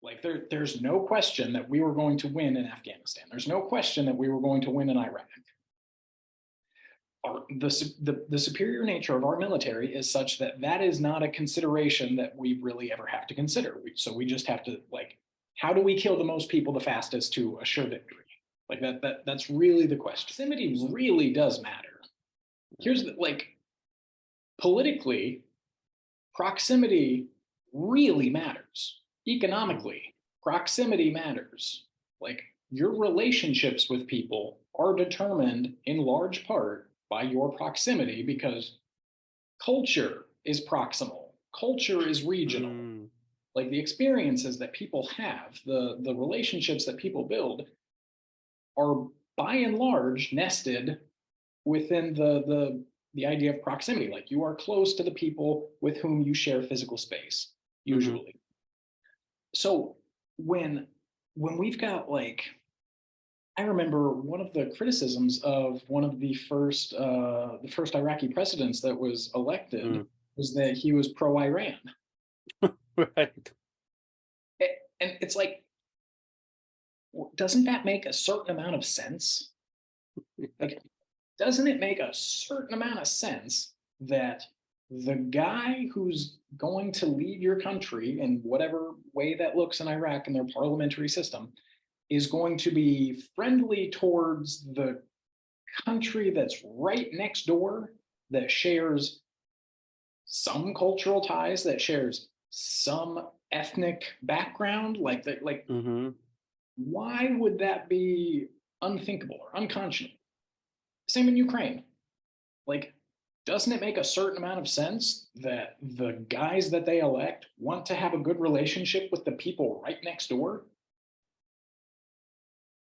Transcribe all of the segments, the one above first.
Like there's no question that we were going to win in Afghanistan. There's no question that we were going to win in Iraq. The superior nature of our military is such that that is not a consideration that we really ever have to consider. So we just have to, like, how do we kill the most people the fastest to assure victory? Like that's really the question. Proximity really does matter. Here's politically, proximity really matters. Economically, proximity matters. Like, your relationships with people are determined in large part by your proximity, because culture is proximal, culture is regional. Like, the experiences that people have, the relationships that people build are by and large nested within the idea of proximity. Like, you are close to the people with whom you share physical space, usually. So when we've got, like, I remember one of the criticisms of one of the first Iraqi presidents that was elected was that he was pro-Iran. Right. And it's like, doesn't that make a certain amount of sense? Like, doesn't it make a certain amount of sense that the guy who's going to lead your country in whatever way that looks in Iraq and their parliamentary system is going to be friendly towards the country that's right next door, that shares some cultural ties, that shares some ethnic background? Like that, why would that be unthinkable or unconscionable? Same in Ukraine. Like, doesn't it make a certain amount of sense that the guys that they elect want to have a good relationship with the people right next door?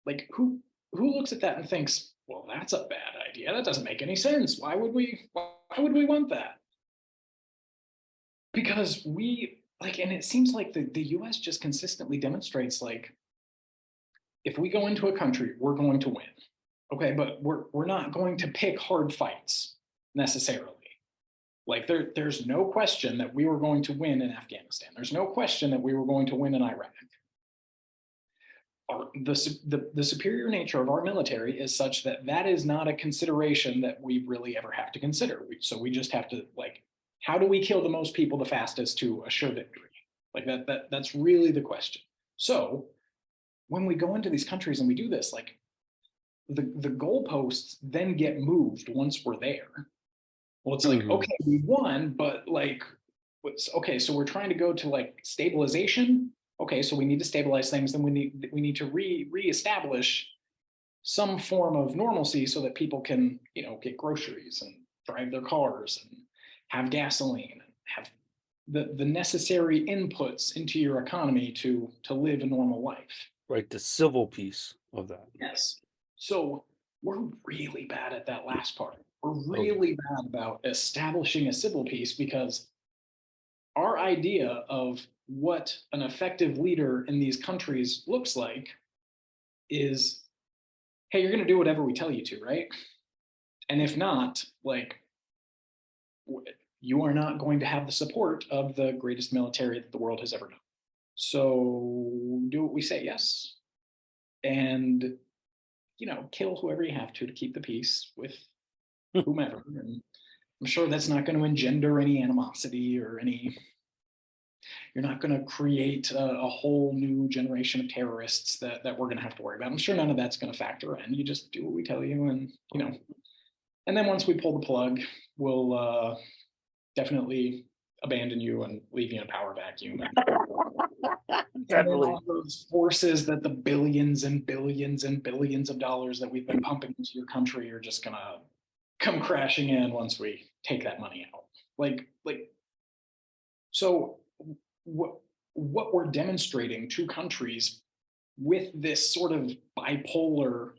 Like, who looks at that and thinks, well, that's a bad idea. That doesn't make any sense. Why would we want that? Because and it seems like the US just consistently demonstrates, like, if we go into a country, we're going to win. Okay, but we're not going to pick hard fights necessarily. Like, there's no question that we were going to win in Afghanistan. There's no question that we were going to win in Iraq. The superior nature of our military is such that that is not a consideration that we really ever have to consider. So we just have to, like, how do we kill the most people the fastest to assure victory? Like, that's really the question. So when we go into these countries and we do this, like, the goalposts then get moved once we're there. Well, it's like, okay, we won, but, like, okay, so we're trying to go to, like, stabilization. Okay, so we need to stabilize things. Then we need to reestablish some form of normalcy so that people can, get groceries and drive their cars and have gasoline and have the necessary inputs into your economy to live a normal life. Right, the civil piece of that. Yes. So we're really bad at that last part. We're really bad about establishing a civil peace, because our idea of what an effective leader in these countries looks like is, hey, you're going to do whatever we tell you to, right? And if not, like, you are not going to have the support of the greatest military that the world has ever known. So do what we say, yes. And, kill whoever you have to keep the peace with whomever. And I'm sure that's not going to engender any animosity or you're not going to create a whole new generation of terrorists that we're going to have to worry about. I'm sure none of that's going to factor in. You just do what we tell you, and, and then once we pull the plug, we'll definitely abandon you and leave you in a power vacuum. And then all those forces that the billions and billions and billions of dollars that we've been pumping into your country are just gonna come crashing in once we take that money out. So what we're demonstrating to countries with this sort of bipolar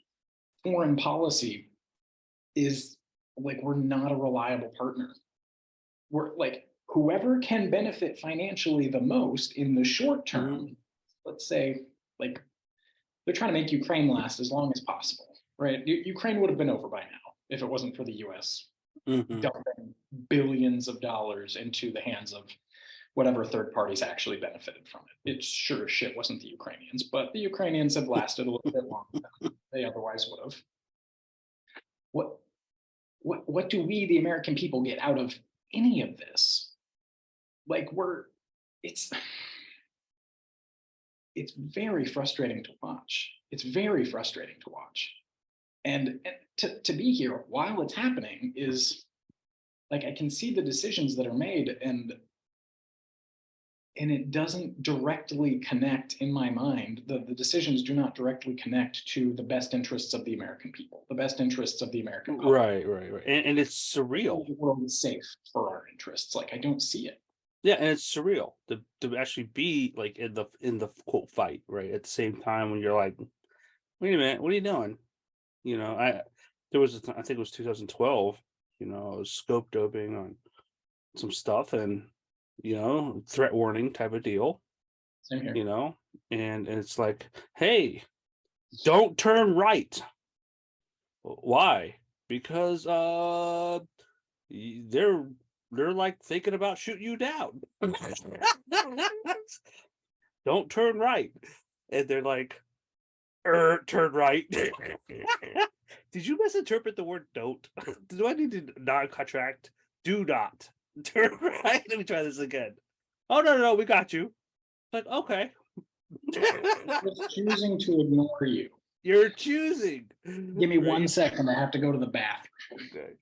foreign policy is, like, we're not a reliable partner. We're like, whoever can benefit financially the most in the short term, let's say, like, they're trying to make Ukraine last as long as possible, right? Ukraine would have been over by now if it wasn't for the US dumping billions of dollars into the hands of whatever third parties actually benefited from it. It sure as shit wasn't the Ukrainians, but the Ukrainians have lasted a little bit longer than they otherwise would have. What do we, the American people, get out of any of this? Like it's very frustrating to watch. It's very frustrating to watch. And to be here while it's happening is like, I can see the decisions that are made, and it doesn't directly connect in my mind. The decisions do not directly connect to the best interests of the American people, the best interests of the American public. Right. And it's surreal. The world is safe for our interests. Like, I don't see it. Yeah, and it's surreal to actually be like in the quote fight, right? At the same time when you're like, wait a minute, what are you doing? You know, there was I think it was 2012, you know, I was scope doping on some stuff, and you know, threat warning type of deal, Same here. you know, and it's like, hey, don't turn right. Why? Because they're like thinking about shooting you down. Don't turn right. And they're like, turn right. Did you misinterpret the word don't? Do I need to non-contract? Do not turn right. Let me try this again. Oh no, we got you. Like, okay. Just choosing to ignore you. You're choosing. Give me 1 second. I have to go to the bathroom. Okay.